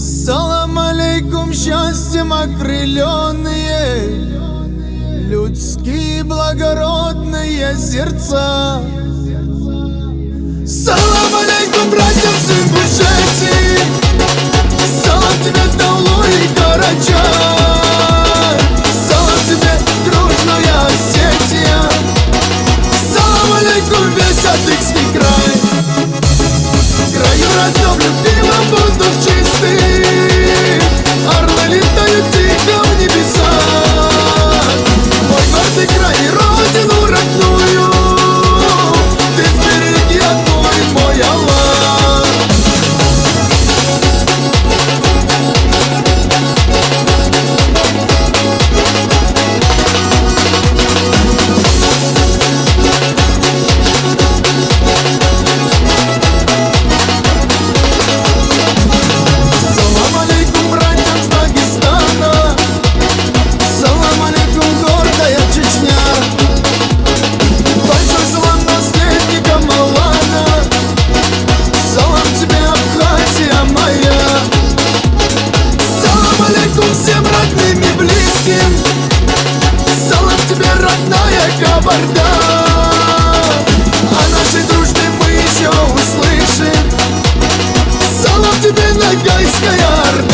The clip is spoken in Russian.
Салам алейкум, счастьем окрыленные, людские благородные сердца. Салам алейкум, братьям, сын Бушети, салам тебе, Даулу и Карачай, салам тебе, дружная Осетия, салам алейкум, весь Адыгский край. В краю родном, любимом, воздух чистый, орлы летают тихо в небеса. Мой гордый край и родину родную ты сбереги, одной, мой Аллах. Салам алейкум, братьям с Дагестана, салам алейкум, гордая Чечня. Большой салам наследникам Алана, салам тебе, Абхазия моя. Салам алейкум всем родным и близким, салам тебе, родная Кабарда. О нашей дружбе мы еще услышим, салам тебе, Ногайская Орда.